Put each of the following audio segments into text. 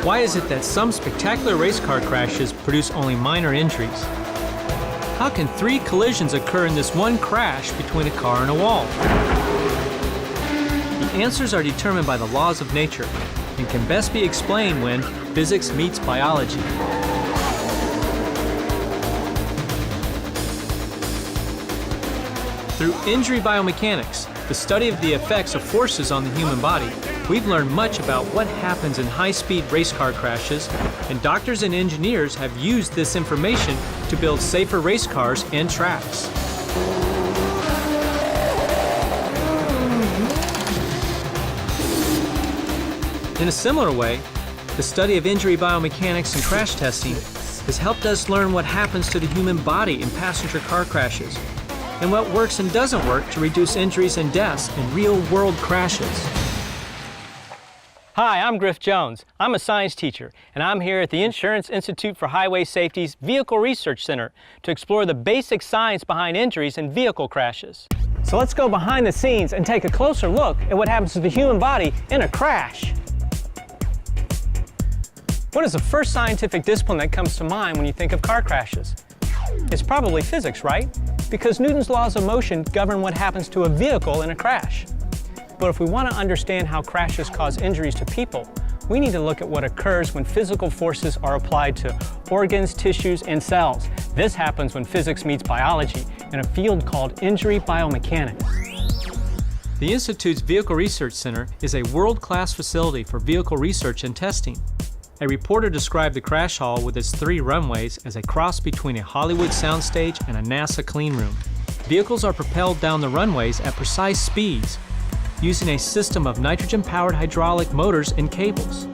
Why is it that some spectacular race car crashes produce only minor injuries? How can 3 collisions occur in this one crash between a car and a wall? The answers are determined by the laws of nature and can best be explained when physics meets biology. Through injury biomechanics, the study of the effects of forces on the human body, we've learned much about what happens in high-speed race car crashes, and doctors and engineers have used this information to build safer race cars and tracks. In a similar way, the study of injury biomechanics and crash testing has helped us learn what happens to the human body in passenger car crashes, and what works and doesn't work to reduce injuries and deaths in real-world crashes. Hi, I'm Griff Jones. I'm a science teacher, and I'm here at the Insurance Institute for Highway Safety's Vehicle Research Center to explore the basic science behind injuries and vehicle crashes. So let's go behind the scenes and take a closer look at what happens to the human body in a crash. What is the first scientific discipline that comes to mind when you think of car crashes? It's probably physics, right? Because Newton's laws of motion govern what happens to a vehicle in a crash. But if we want to understand how crashes cause injuries to people, we need to look at what occurs when physical forces are applied to organs, tissues, and cells. This happens when physics meets biology in a field called injury biomechanics. The Institute's Vehicle Research Center is a world-class facility for vehicle research and testing. A reporter described the crash hall with its 3 runways as a cross between a Hollywood soundstage and a NASA clean room. Vehicles are propelled down the runways at precise speeds, using a system of nitrogen-powered hydraulic motors and cables.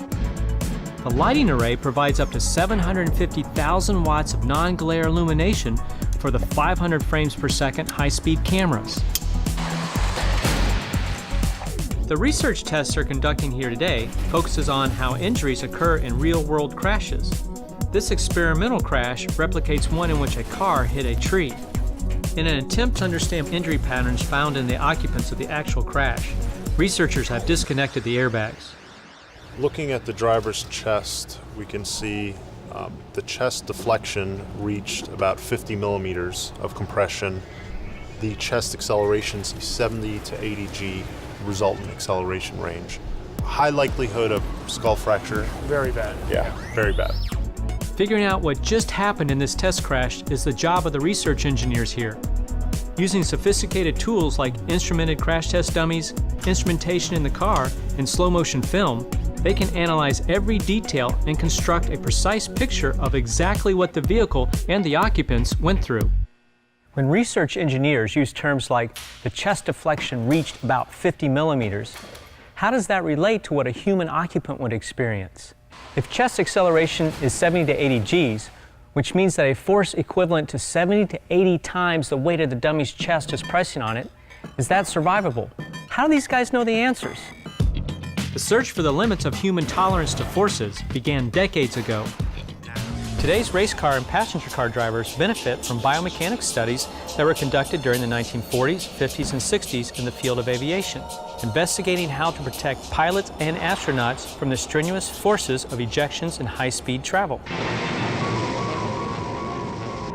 The lighting array provides up to 750,000 watts of non-glare illumination for the 500 frames per second high-speed cameras. The research tests they're conducting here today focuses on how injuries occur in real-world crashes. This experimental crash replicates one in which a car hit a tree. In an attempt to understand injury patterns found in the occupants of the actual crash, researchers have disconnected the airbags. Looking at the driver's chest, we can see the chest deflection reached about 50 millimeters of compression. The chest accelerations 70 to 80 G resultant acceleration range. High likelihood of skull fracture. Very bad. Yeah, very bad. Figuring out what just happened in this test crash is the job of the research engineers here. Using sophisticated tools like instrumented crash test dummies, instrumentation in the car, and slow-motion film, they can analyze every detail and construct a precise picture of exactly what the vehicle and the occupants went through. When research engineers use terms like the chest deflection reached about 50 millimeters, how does that relate to what a human occupant would experience? If chest acceleration is 70 to 80 Gs, which means that a force equivalent to 70 to 80 times the weight of the dummy's chest is pressing on it, is that survivable? How do these guys know the answers? The search for the limits of human tolerance to forces began decades ago. Today's race car and passenger car drivers benefit from biomechanics studies that were conducted during the 1940s, 50s, and 60s in the field of aviation, investigating how to protect pilots and astronauts from the strenuous forces of ejections in high-speed travel.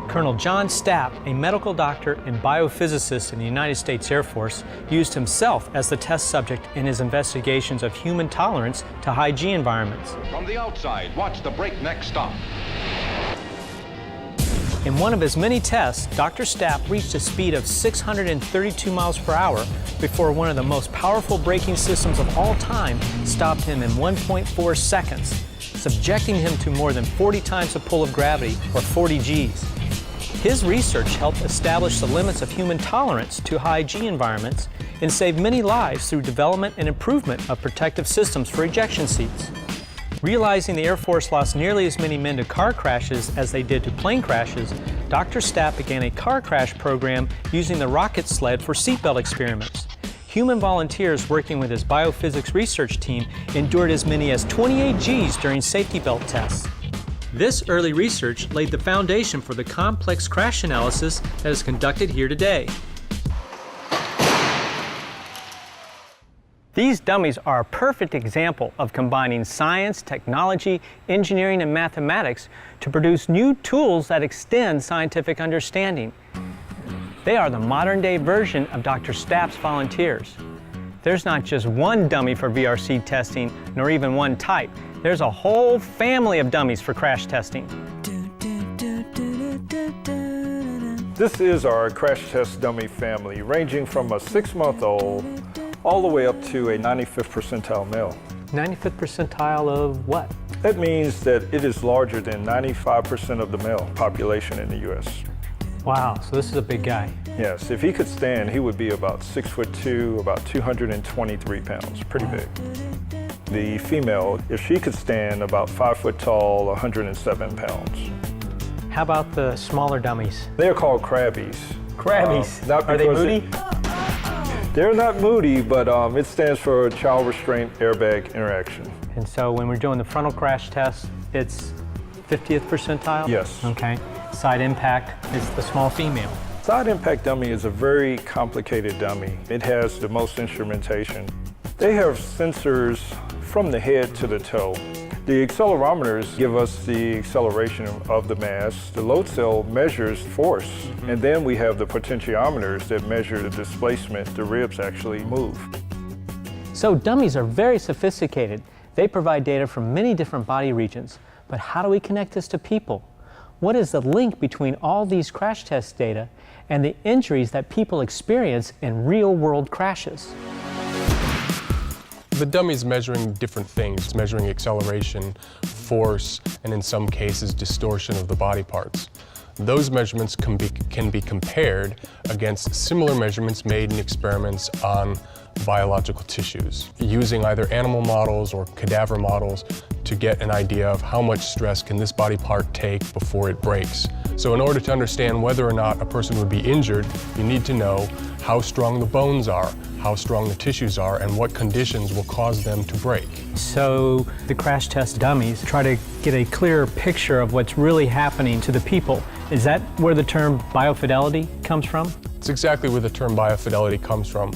Colonel John Stapp, a medical doctor and biophysicist in the United States Air Force, used himself as the test subject in his investigations of human tolerance to high G environments. From the outside, watch the breakneck stop. In one of his many tests, Dr. Stapp reached a speed of 632 miles per hour before one of the most powerful braking systems of all time stopped him in 1.4 seconds, subjecting him to more than 40 times the pull of gravity, or 40 Gs. His research helped establish the limits of human tolerance to high G environments and saved many lives through development and improvement of protective systems for ejection seats. Realizing the Air Force lost nearly as many men to car crashes as they did to plane crashes, Dr. Stapp began a car crash program using the rocket sled for seatbelt experiments. Human volunteers working with his biophysics research team endured as many as 28 Gs during safety belt tests. This early research laid the foundation for the complex crash analysis that is conducted here today. These dummies are a perfect example of combining science, technology, engineering, and mathematics to produce new tools that extend scientific understanding. They are the modern-day version of Dr. Stapp's volunteers. There's not just one dummy for VRC testing, nor even one type. There's a whole family of dummies for crash testing. This is our crash test dummy family, ranging from a 6-month-old all the way up to a 95th percentile male. 95th percentile of what? That means that it is larger than 95% of the male population in the US. Wow, so this is a big guy. Yes, if he could stand, he would be about 6'2", about 223 pounds, pretty big. The female, if she could stand, about 5 foot tall, 107 pounds. How about the smaller dummies? They are called crabbies. Crabbies? Are they moody? They're not moody, but it stands for child restraint airbag interaction. And so when we're doing the frontal crash test, it's 50th percentile? Yes. Okay. Side impact is the small female. Side impact dummy is a very complicated dummy. It has the most instrumentation. They have sensors from the head to the toe. The accelerometers give us the acceleration of the mass. The load cell measures force. And then we have the potentiometers that measure the displacement the ribs actually move. So dummies are very sophisticated. They provide data from many different body regions. But how do we connect this to people? What is the link between all these crash test data and the injuries that people experience in real-world crashes? The dummy is measuring different things. It's measuring acceleration, force, and in some cases, distortion of the body parts. Those measurements can be compared against similar measurements made in experiments on biological tissues, using either animal models or cadaver models to get an idea of how much stress can this body part take before it breaks. So in order to understand whether or not a person would be injured, you need to know how strong the bones are, how strong the tissues are, and what conditions will cause them to break. So the crash test dummies try to get a clearer picture of what's really happening to the people. Is that where the term biofidelity comes from? It's exactly where the term biofidelity comes from.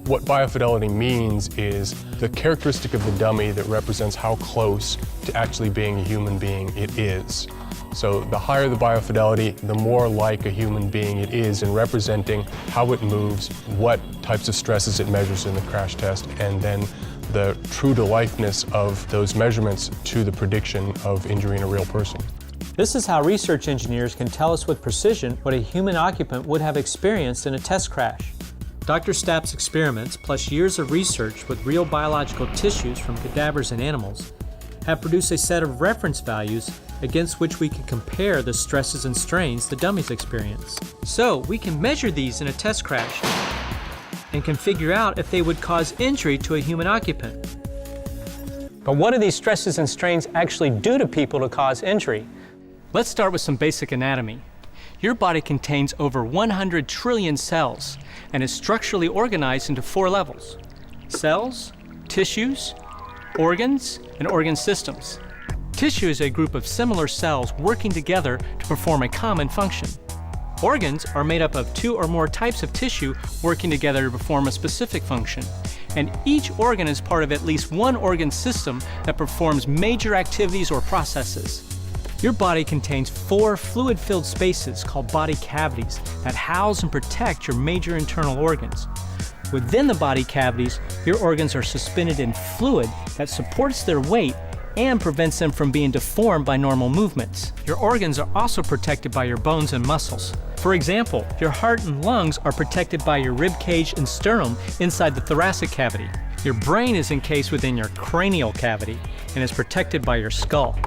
What biofidelity means is the characteristic of the dummy that represents how close to actually being a human being it is. So the higher the biofidelity, the more like a human being it is in representing how it moves, what types of stresses it measures in the crash test, and then the true-to-lifeness of those measurements to the prediction of injuring a real person. This is how research engineers can tell us with precision what a human occupant would have experienced in a test crash. Dr. Stapp's experiments, plus years of research with real biological tissues from cadavers and animals, have produced a set of reference values against which we can compare the stresses and strains the dummies experience. So we can measure these in a test crash and can figure out if they would cause injury to a human occupant. But what do these stresses and strains actually do to people to cause injury? Let's start with some basic anatomy. Your body contains over 100 trillion cells and is structurally organized into 4 levels: cells, tissues, organs, and organ systems. Tissue is a group of similar cells working together to perform a common function. Organs are made up of 2 or more types of tissue working together to perform a specific function. And each organ is part of at least one organ system that performs major activities or processes. Your body contains 4 fluid-filled spaces called body cavities that house and protect your major internal organs. Within the body cavities, your organs are suspended in fluid that supports their weight and prevents them from being deformed by normal movements. Your organs are also protected by your bones and muscles. For example, your heart and lungs are protected by your rib cage and sternum inside the thoracic cavity. Your brain is encased within your cranial cavity and is protected by your skull.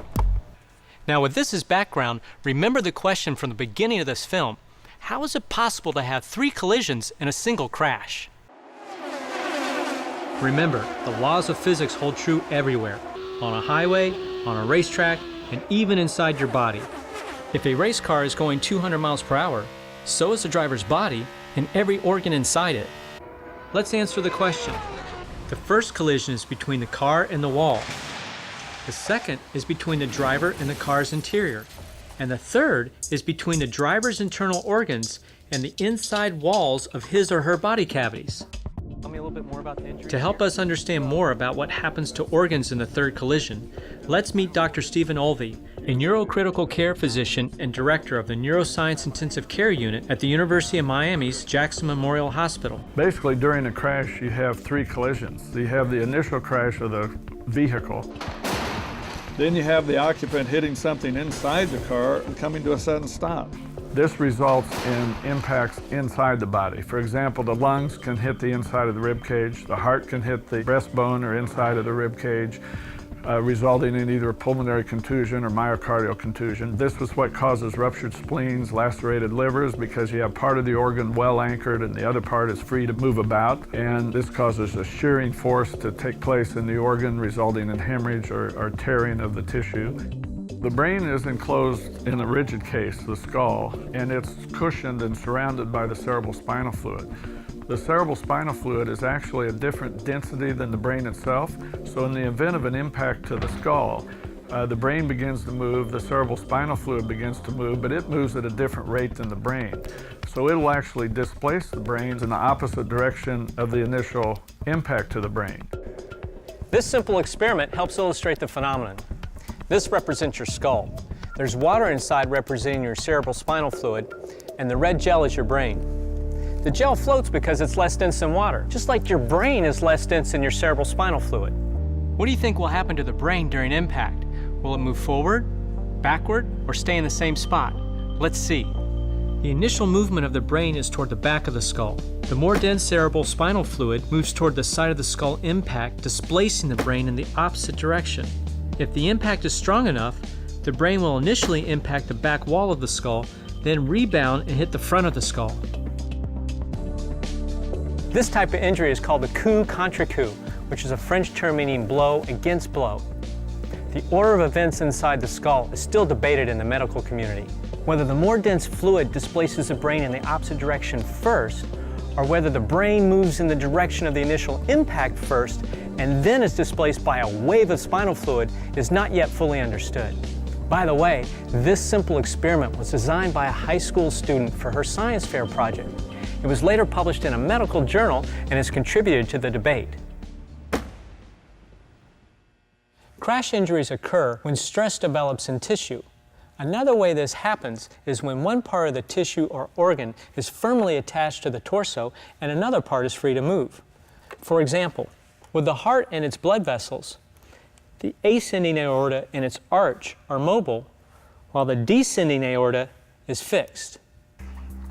Now, with this as background, remember the question from the beginning of this film: how is it possible to have 3 collisions in a single crash? Remember, the laws of physics hold true everywhere, on a highway, on a racetrack, and even inside your body. If a race car is going 200 miles per hour, so is the driver's body and every organ inside it. Let's answer the question. The first collision is between the car and the wall. The second is between the driver and the car's interior. And the third is between the driver's internal organs and the inside walls of his or her body cavities. Tell me a little bit more about the injury. To help us understand more about what happens to organs in the third collision, let's meet Dr. Stephen Olvey, a neurocritical care physician and director of the Neuroscience Intensive Care Unit at the University of Miami's Jackson Memorial Hospital. Basically, during a crash, you have three collisions. You have the initial crash of the vehicle. Then you have the occupant hitting something inside the car and coming to a sudden stop. This results in impacts inside the body. For example, the lungs can hit the inside of the rib cage, the heart can hit the breastbone or inside of the rib cage, resulting in either a pulmonary contusion or myocardial contusion. This is what causes ruptured spleens, lacerated livers, because you have part of the organ well anchored and the other part is free to move about. And this causes a shearing force to take place in the organ, resulting in hemorrhage or tearing of the tissue. The brain is enclosed in a rigid case, the skull, and it's cushioned and surrounded by the cerebral spinal fluid. The cerebral spinal fluid is actually a different density than the brain itself, so in the event of an impact to the skull, the brain begins to move, the cerebral spinal fluid begins to move, but it moves at a different rate than the brain. So it'll actually displace the brains in the opposite direction of the initial impact to the brain. This simple experiment helps illustrate the phenomenon. This represents your skull. There's water inside representing your cerebral spinal fluid, and the red gel is your brain. The gel floats because it's less dense than water, just like your brain is less dense than your cerebral spinal fluid. What do you think will happen to the brain during impact? Will it move forward, backward, or stay in the same spot? Let's see. The initial movement of the brain is toward the back of the skull. The more dense cerebral spinal fluid moves toward the side of the skull impact, displacing the brain in the opposite direction. If the impact is strong enough, the brain will initially impact the back wall of the skull, then rebound and hit the front of the skull. This type of injury is called the coup contre coup, which is a French term meaning blow against blow. The order of events inside the skull is still debated in the medical community. Whether the more dense fluid displaces the brain in the opposite direction first, or whether the brain moves in the direction of the initial impact first and then is displaced by a wave of spinal fluid is not yet fully understood. By the way, this simple experiment was designed by a high school student for her science fair project. It was later published in a medical journal and has contributed to the debate. Crash injuries occur when stress develops in tissue. Another way this happens is when one part of the tissue or organ is firmly attached to the torso and another part is free to move. For example, with the heart and its blood vessels, the ascending aorta and its arch are mobile, while the descending aorta is fixed.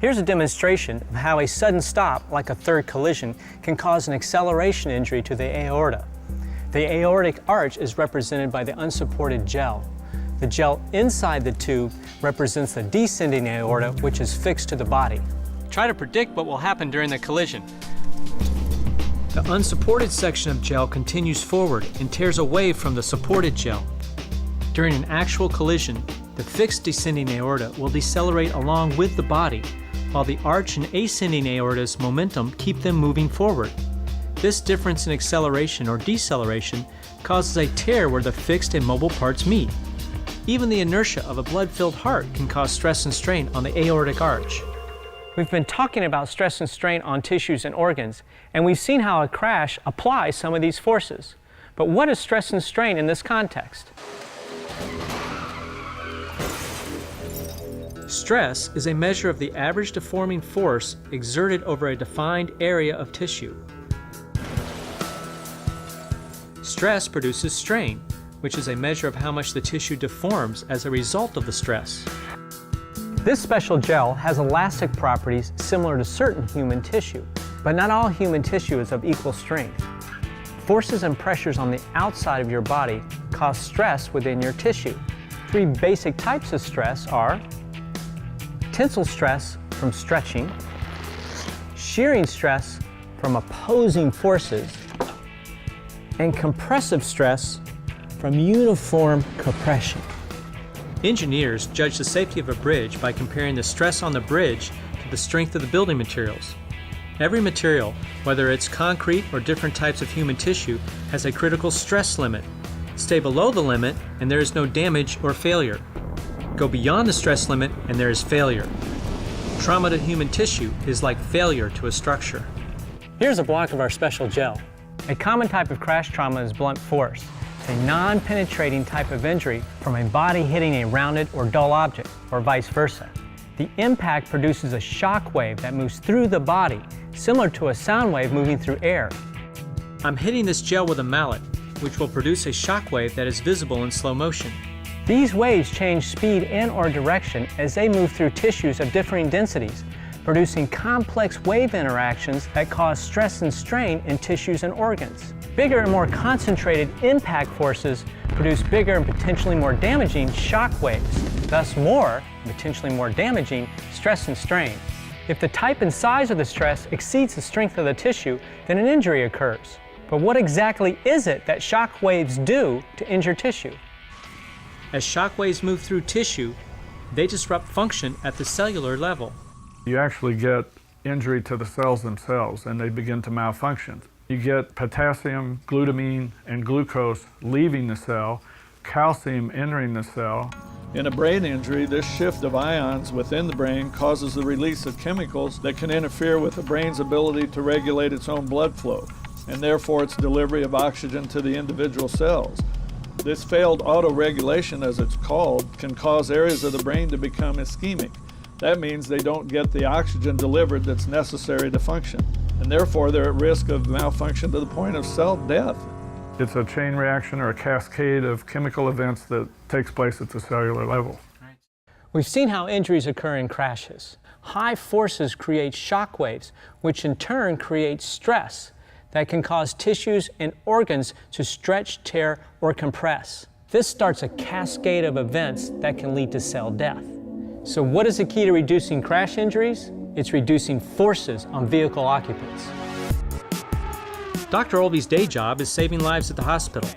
Here's a demonstration of how a sudden stop, like a third collision, can cause an acceleration injury to the aorta. The aortic arch is represented by the unsupported gel. The gel inside the tube represents the descending aorta, which is fixed to the body. Try to predict what will happen during the collision. The unsupported section of gel continues forward and tears away from the supported gel. During an actual collision, the fixed descending aorta will decelerate along with the body, while the arch and ascending aorta's momentum keep them moving forward. This difference in acceleration or deceleration causes a tear where the fixed and mobile parts meet. Even the inertia of a blood-filled heart can cause stress and strain on the aortic arch. We've been talking about stress and strain on tissues and organs, and we've seen how a crash applies some of these forces. But what is stress and strain in this context? Stress is a measure of the average deforming force exerted over a defined area of tissue. Stress produces strain, which is a measure of how much the tissue deforms as a result of the stress. This special gel has elastic properties similar to certain human tissue, but not all human tissue is of equal strength. Forces and pressures on the outside of your body cause stress within your tissue. Three basic types of stress are tensile stress from stretching, shearing stress from opposing forces, and compressive stress from uniform compression. Engineers judge the safety of a bridge by comparing the stress on the bridge to the strength of the building materials. Every material, whether it's concrete or different types of human tissue, has a critical stress limit. Stay below the limit and there is no damage or failure. Go beyond the stress limit and there is failure. Trauma to human tissue is like failure to a structure. Here's a block of our special gel. A common type of crash trauma is blunt force. It's a non-penetrating type of injury from a body hitting a rounded or dull object, or vice versa. The impact produces a shock wave that moves through the body, similar to a sound wave moving through air. I'm hitting this gel with a mallet, which will produce a shock wave that is visible in slow motion. These waves change speed and/or direction as they move through tissues of differing densities, producing complex wave interactions that cause stress and strain in tissues and organs. Bigger and more concentrated impact forces produce bigger and potentially more damaging shock waves, thus more, potentially more damaging, stress and strain. If the type and size of the stress exceeds the strength of the tissue, then an injury occurs. But what exactly is it that shock waves do to injure tissue? As shock waves move through tissue, they disrupt function at the cellular level. You actually get injury to the cells themselves and they begin to malfunction. You get potassium, glutamine, and glucose leaving the cell, calcium entering the cell. In a brain injury, this shift of ions within the brain causes the release of chemicals that can interfere with the brain's ability to regulate its own blood flow, and therefore its delivery of oxygen to the individual cells. This failed auto-regulation, as it's called, can cause areas of the brain to become ischemic. That means they don't get the oxygen delivered that's necessary to function, and therefore they're at risk of malfunction to the point of cell death. It's a chain reaction or a cascade of chemical events that takes place at the cellular level. We've seen how injuries occur in crashes. High forces create shock waves, which in turn create stress that can cause tissues and organs to stretch, tear, or compress. This starts a cascade of events that can lead to cell death. So what is the key to reducing crash injuries? It's reducing forces on vehicle occupants. Dr. Olby's day job is saving lives at the hospital.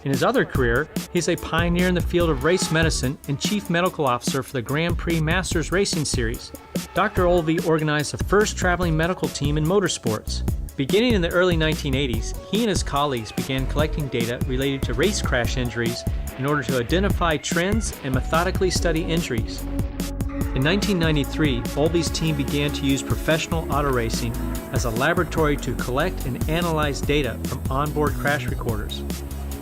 In his other career, he's a pioneer in the field of race medicine and chief medical officer for the Grand Prix Masters Racing Series. Dr. Olby organized the first traveling medical team in motorsports. Beginning in the early 1980s, he and his colleagues began collecting data related to race crash injuries in order to identify trends and methodically study injuries. In 1993, Olby's team began to use professional auto racing as a laboratory to collect and analyze data from onboard crash recorders.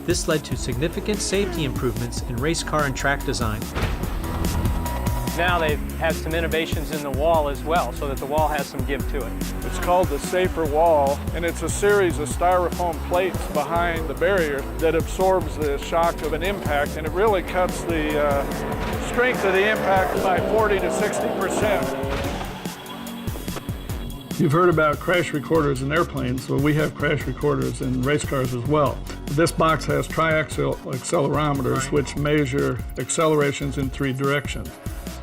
This led to significant safety improvements in race car and track design. Now they've had some innovations in the wall as well, so that the wall has some give to it. It's called the Safer Wall, and it's a series of styrofoam plates behind the barrier that absorbs the shock of an impact, and it really cuts the strength of the impact by 40 to 60%. You've heard about crash recorders in airplanes, well, we have crash recorders in race cars as well. This box has triaxial accelerometers, which measure accelerations in 3 directions: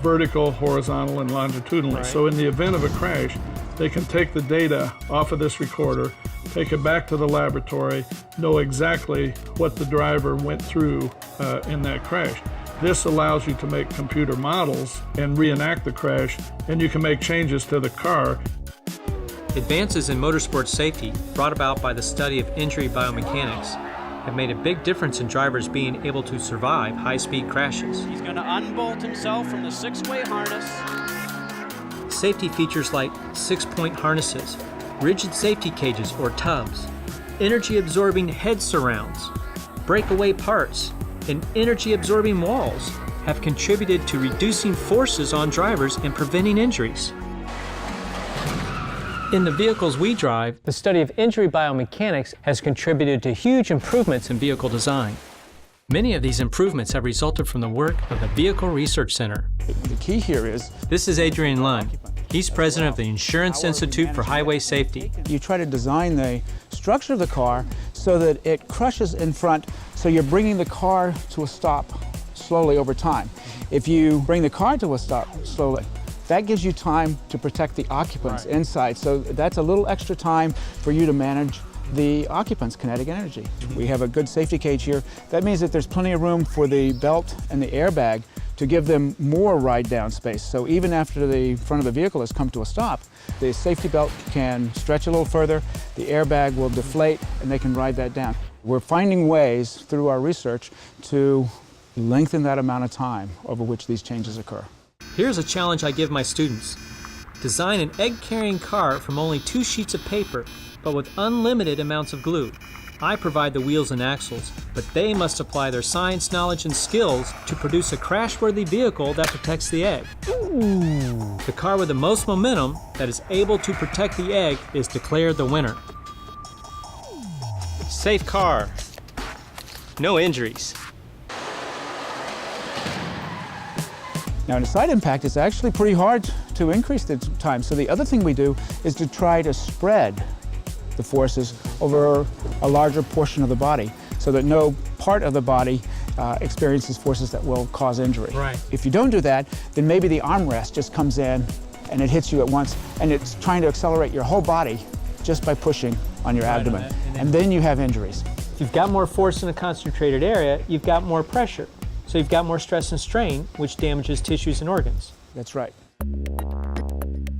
vertical, horizontal, and longitudinally. So in the event of a crash, they can take the data off of this recorder, take it back to the laboratory, know exactly what the driver went through in that crash. This allows you to make computer models and reenact the crash, and you can make changes to the car. Advances in motorsport safety, brought about by the study of injury biomechanics, have made a big difference in drivers being able to survive high-speed crashes. He's going to unbolt himself from the 6-way harness. Safety features like 6-point harnesses, rigid safety cages or tubs, energy-absorbing head surrounds, breakaway parts, and energy-absorbing walls have contributed to reducing forces on drivers and preventing injuries. In the vehicles we drive, The study of injury biomechanics has contributed to huge improvements in vehicle design. many of these improvements have resulted from the work of the Vehicle Research Center. The key here is This is Adrian Lund. He's president of the Insurance Institute for Highway Safety. you try to design the structure of the car so that it crushes in front, so you're bringing the car to a stop slowly over time. If you bring the car to a stop slowly, that gives you time to protect the occupants inside. So that's a little extra time for you to manage the occupants' kinetic energy. We have a good safety cage here. That means that there's plenty of room for the belt and the airbag to give them more ride down space. So even after the front of the vehicle has come to a stop, the safety belt can stretch a little further, the airbag will deflate, and they can ride that down. We're finding ways through our research to lengthen that amount of time over which these changes occur. Here's a challenge I give my students. Design an egg-carrying car from only 2 sheets of paper, but with unlimited amounts of glue. I provide the wheels and axles, but they must apply their science knowledge and skills to produce a crash-worthy vehicle that protects the egg. Ooh. The car with the most momentum that is able to protect the egg is declared the winner. Safe car. No injuries. Now in a side impact, it's actually pretty hard to increase the time. So the other thing we do is to try to spread the forces over a larger portion of the body so that no part of the body experiences forces that will cause injury. Right. If you don't do that, then maybe the armrest just comes in and it hits you at once, and it's trying to accelerate your whole body just by pushing on your abdomen. And then you have injuries. If you've got more force in a concentrated area, you've got more pressure. So you've got more stress and strain, which damages tissues and organs. That's right.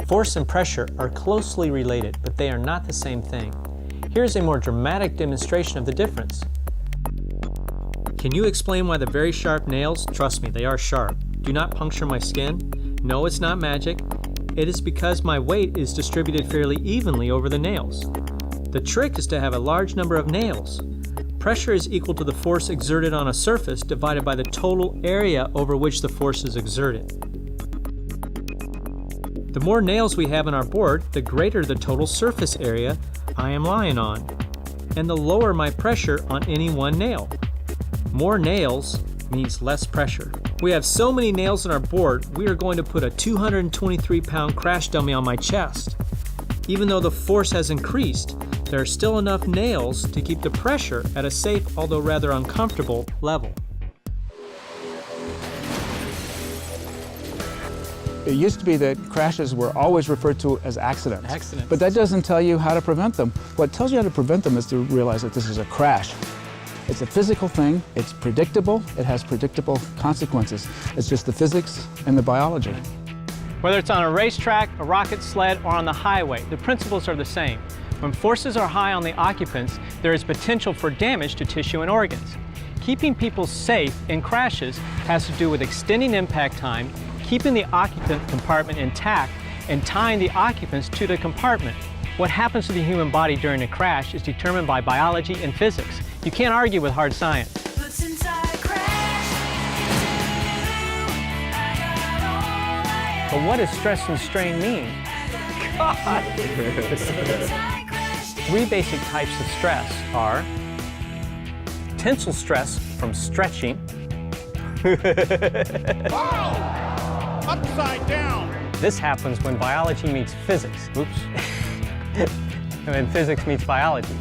Force and pressure are closely related, but they are not the same thing. Here's a more dramatic demonstration of the difference. Can you explain why the very sharp nails, trust me, they are sharp, do not puncture my skin? No, it's not magic. It is because my weight is distributed fairly evenly over the nails. The trick is to have a large number of nails. Pressure is equal to the force exerted on a surface divided by the total area over which the force is exerted. The more nails we have on our board, the greater the total surface area I am lying on, and the lower my pressure on any one nail. More nails means less pressure. We have so many nails on our board, we are going to put a 223-pound crash dummy on my chest. Even though the force has increased, there are still enough nails to keep the pressure at a safe, although rather uncomfortable, level. It used to be that crashes were always referred to as accidents. Accidents. But that doesn't tell you how to prevent them. What tells you how to prevent them is to realize that this is a crash. It's a physical thing, it's predictable, it has predictable consequences. It's just the physics and the biology. Whether it's on a racetrack, a rocket sled, or on the highway, the principles are the same. When forces are high on the occupants, there is potential for damage to tissue and organs. Keeping people safe in crashes has to do with extending impact time, keeping the occupant compartment intact, and tying the occupants to the compartment. What happens to the human body during a crash is determined by biology and physics. You can't argue with hard science. But what does stress and strain mean? God! Three basic types of stress are tensile stress from stretching. Upside down! This happens when biology meets physics. Oops. And when physics meets biology.